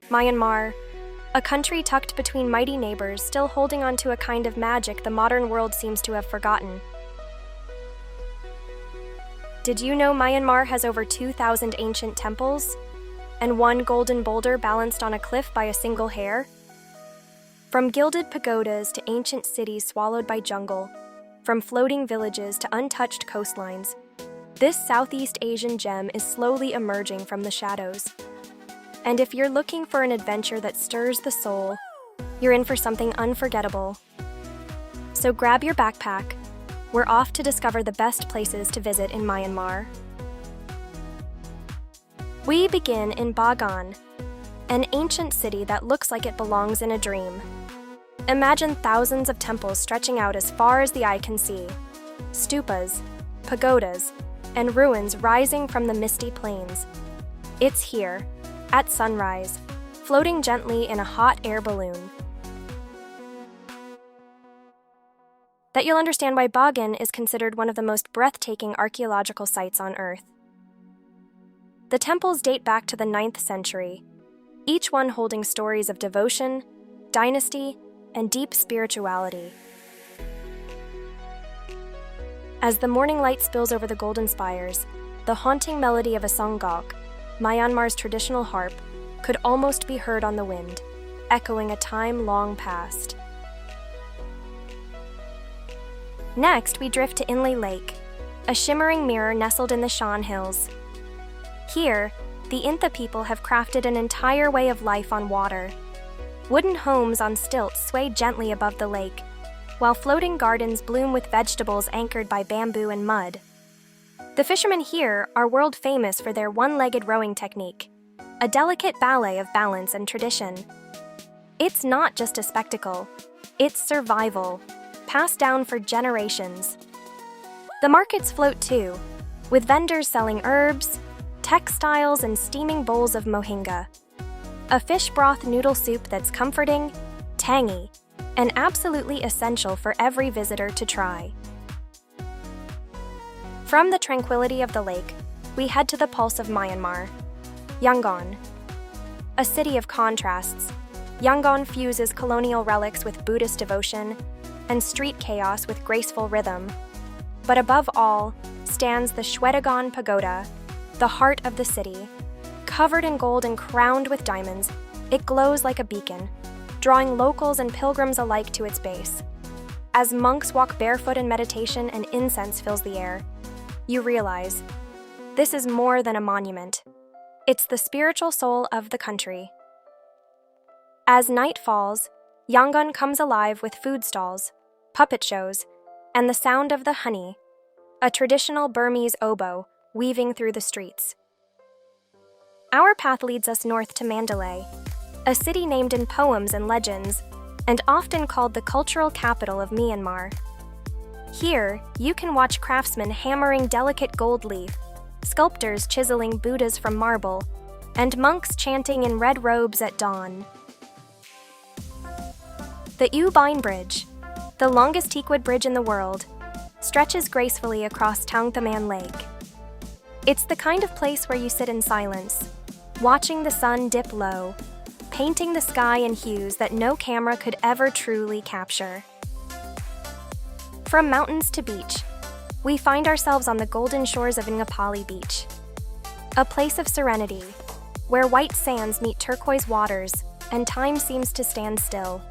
Myanmar, a country tucked between mighty neighbors, still holding on to a kind of magic the modern world seems to have forgotten. Did you know Myanmar has over 2,000 ancient temples? And one golden boulder balanced on a cliff by a single hair? From gilded pagodas to ancient cities swallowed by jungle, from floating villages to untouched coastlines, this Southeast Asian gem is slowly emerging from the shadows. And if you're looking for an adventure that stirs the soul, you're in for something unforgettable. So grab your backpack. We're off to discover the best places to visit in Myanmar. We begin in Bagan, an ancient city that looks like it belongs in a dream. Imagine thousands of temples stretching out as far as the eye can see, stupas, pagodas, and ruins rising from the misty plains. It's here, at sunrise, floating gently in a hot air balloon, that you'll understand why Bagan is considered one of the most breathtaking archaeological sites on Earth. The temples date back to the 9th century, each one holding stories of devotion, dynasty, and deep spirituality. As the morning light spills over the golden spires, the haunting melody of a Saung Gauk, Myanmar's traditional harp, could almost be heard on the wind, echoing a time long past. Next, we drift to Inle Lake, a shimmering mirror nestled in the Shan Hills. Here, the Intha people have crafted an entire way of life on water. Wooden homes on stilts sway gently above the lake, while floating gardens bloom with vegetables anchored by bamboo and mud. The fishermen here are world famous for their one-legged rowing technique, a delicate ballet of balance and tradition. It's not just a spectacle, it's survival, passed down for generations. The markets float too, with vendors selling herbs, textiles, and steaming bowls of Mohinga, a fish broth noodle soup that's comforting, tangy, and absolutely essential for every visitor to try. From the tranquility of the lake, we head to the pulse of Myanmar, Yangon. A city of contrasts, Yangon fuses colonial relics with Buddhist devotion and street chaos with graceful rhythm. But above all stands the Shwedagon Pagoda, the heart of the city. Covered in gold and crowned with diamonds, it glows like a beacon, drawing locals and pilgrims alike to its base. As monks walk barefoot in meditation and incense fills the air, you realize this is more than a monument. It's the spiritual soul of the country. As night falls, Yangon comes alive with food stalls, puppet shows, and the sound of the honey, a traditional Burmese oboe weaving through the streets. Our path leads us north to Mandalay, a city named in poems and legends, and often called the cultural capital of Myanmar. Here, you can watch craftsmen hammering delicate gold leaf, sculptors chiseling Buddhas from marble, and monks chanting in red robes at dawn. The Bein Bridge, the longest teakwood bridge in the world, stretches gracefully across Ngapali Lake. It's the kind of place where you sit in silence, watching the sun dip low, painting the sky in hues that no camera could ever truly capture. From mountains to beach, we find ourselves on the golden shores of Ngapali Beach, a place of serenity, where white sands meet turquoise waters and time seems to stand still.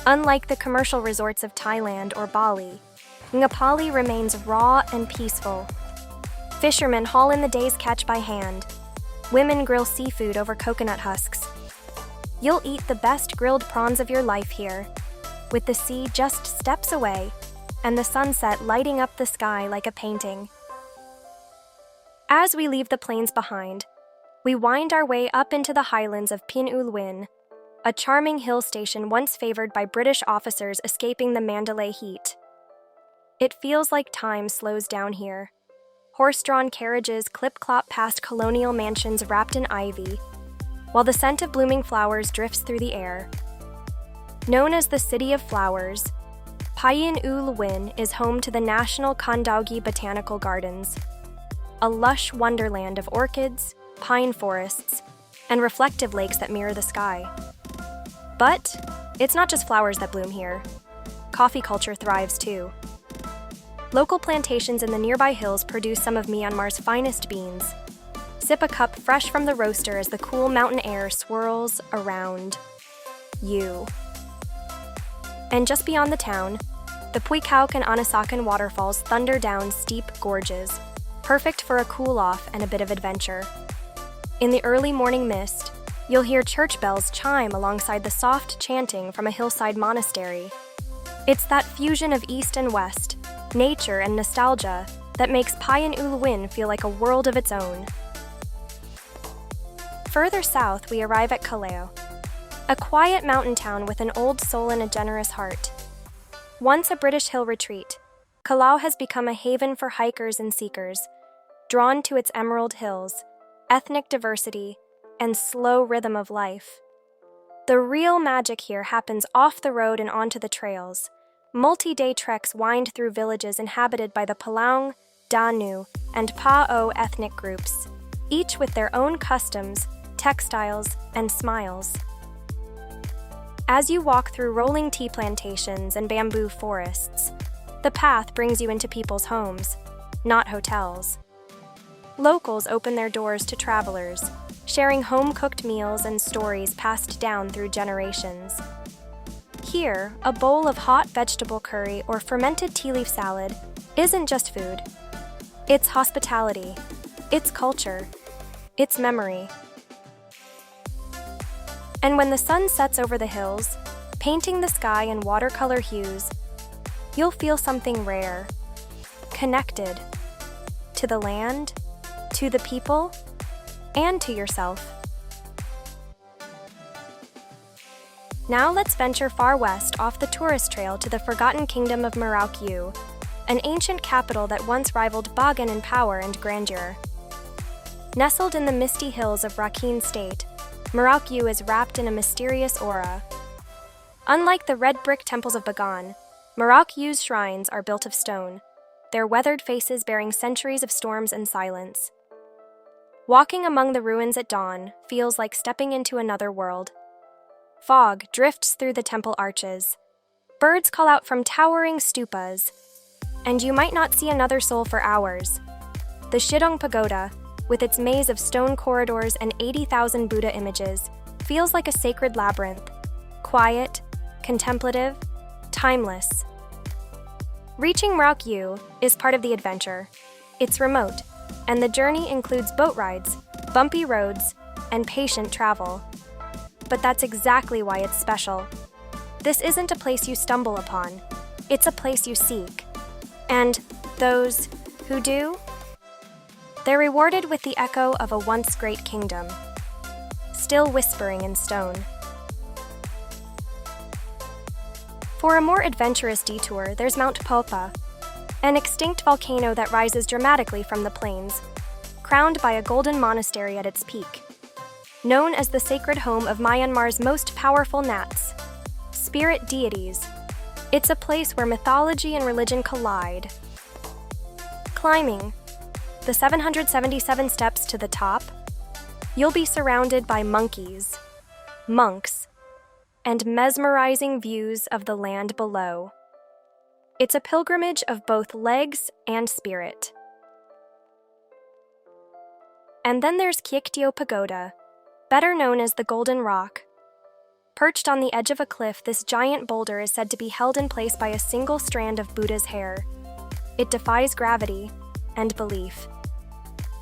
Unlike the commercial resorts of Thailand or Bali, Ngapali remains raw and peaceful. Fishermen haul in the day's catch by hand. Women grill seafood over coconut husks. You'll eat the best grilled prawns of your life here, with the sea just steps away and the sunset lighting up the sky like a painting. As we leave the plains behind, we wind our way up into the highlands of Pyin Oo Lwin, a charming hill station once favored by British officers escaping the Mandalay heat. It feels like time slows down here. Horse-drawn carriages clip-clop past colonial mansions wrapped in ivy, while the scent of blooming flowers drifts through the air. Known as the City of Flowers, Pyin Oo Lwin is home to the National Kandaugi Botanical Gardens, a lush wonderland of orchids, pine forests, and reflective lakes that mirror the sky. But it's not just flowers that bloom here. Coffee culture thrives too. Local plantations in the nearby hills produce some of Myanmar's finest beans. Sip a cup fresh from the roaster as the cool mountain air swirls around you. And just beyond the town, the Pyin Oo Lwin and Anasakan waterfalls thunder down steep gorges, perfect for a cool-off and a bit of adventure. In the early morning mist, you'll hear church bells chime alongside the soft chanting from a hillside monastery. It's that fusion of east and west, nature and nostalgia, that makes Pyin Oo Lwin feel like a world of its own. Further south, we arrive at Kalaw, a quiet mountain town with an old soul and a generous heart. Once a British hill retreat, Kalaw has become a haven for hikers and seekers, drawn to its emerald hills, ethnic diversity, and slow rhythm of life. The real magic here happens off the road and onto the trails. Multi-day treks wind through villages inhabited by the Palang, Danu, and Pa-O ethnic groups, each with their own customs, textiles, and smiles. As you walk through rolling tea plantations and bamboo forests, the path brings you into people's homes, not hotels. Locals open their doors to travelers, sharing home-cooked meals and stories passed down through generations. Here, a bowl of hot vegetable curry or fermented tea leaf salad isn't just food. It's hospitality, it's culture, it's memory. And when the sun sets over the hills, painting the sky in watercolor hues, you'll feel something rare, connected to the land, to the people, and to yourself. Now let's venture far west off the tourist trail to the forgotten kingdom of Mrauk U, an ancient capital that once rivaled Bagan in power and grandeur. Nestled in the misty hills of Rakhine State, Mrauk U is wrapped in a mysterious aura. Unlike the red brick temples of Bagan, Mrauk U's shrines are built of stone, their weathered faces bearing centuries of storms and silence. Walking among the ruins at dawn feels like stepping into another world. Fog drifts through the temple arches. Birds call out from towering stupas, and you might not see another soul for hours. The Shwedagon Pagoda, with its maze of stone corridors and 80,000 Buddha images, feels like a sacred labyrinth, quiet, contemplative, timeless. Reaching Mrauk U is part of the adventure. It's remote, and the journey includes boat rides, bumpy roads, and patient travel. But that's exactly why it's special. This isn't a place you stumble upon. It's a place you seek. And those who do, they're rewarded with the echo of a once great kingdom, still whispering in stone. For a more adventurous detour, there's Mount Popa, an extinct volcano that rises dramatically from the plains, crowned by a golden monastery at its peak. Known as the sacred home of Myanmar's most powerful nats, spirit deities, it's a place where mythology and religion collide. Climbing the 777 steps to the top, you'll be surrounded by monkeys, monks, and mesmerizing views of the land below. It's a pilgrimage of both legs and spirit. And then there's Kyaiktiyo Pagoda, better known as the Golden Rock. Perched on the edge of a cliff, this giant boulder is said to be held in place by a single strand of Buddha's hair. It defies gravity and belief.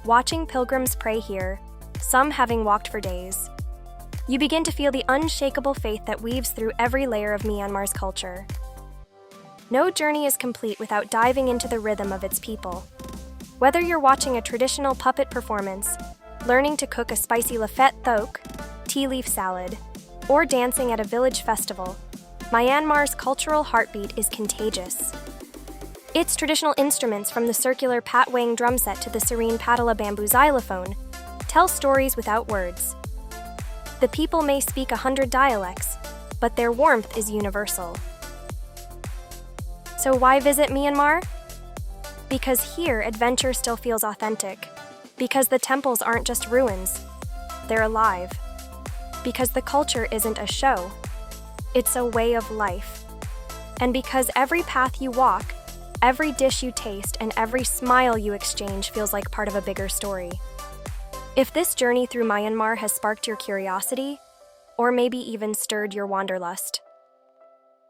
Watching pilgrims pray here, some having walked for days, you begin to feel the unshakable faith that weaves through every layer of Myanmar's culture. No journey is complete without diving into the rhythm of its people. Whether you're watching a traditional puppet performance, learning to cook a spicy Laphet Thoke, tea leaf salad, or dancing at a village festival, Myanmar's cultural heartbeat is contagious. Its traditional instruments, from the circular patwang drum set to the serene Pattala bamboo xylophone, tell stories without words. The people may speak 100 dialects, but their warmth is universal. So why visit Myanmar? Because here, adventure still feels authentic. Because the temples aren't just ruins, they're alive. Because the culture isn't a show, it's a way of life. And because every path you walk, every dish you taste, and every smile you exchange feels like part of a bigger story. If this journey through Myanmar has sparked your curiosity, or maybe even stirred your wanderlust,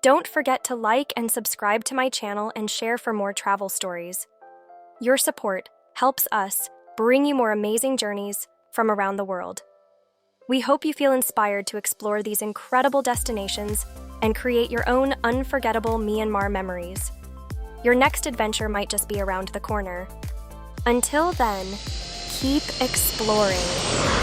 don't forget to like and subscribe to my channel and share for more travel stories. Your support helps us bring you more amazing journeys from around the world. We hope you feel inspired to explore these incredible destinations and create your own unforgettable Myanmar memories. Your next adventure might just be around the corner. Until then, keep exploring.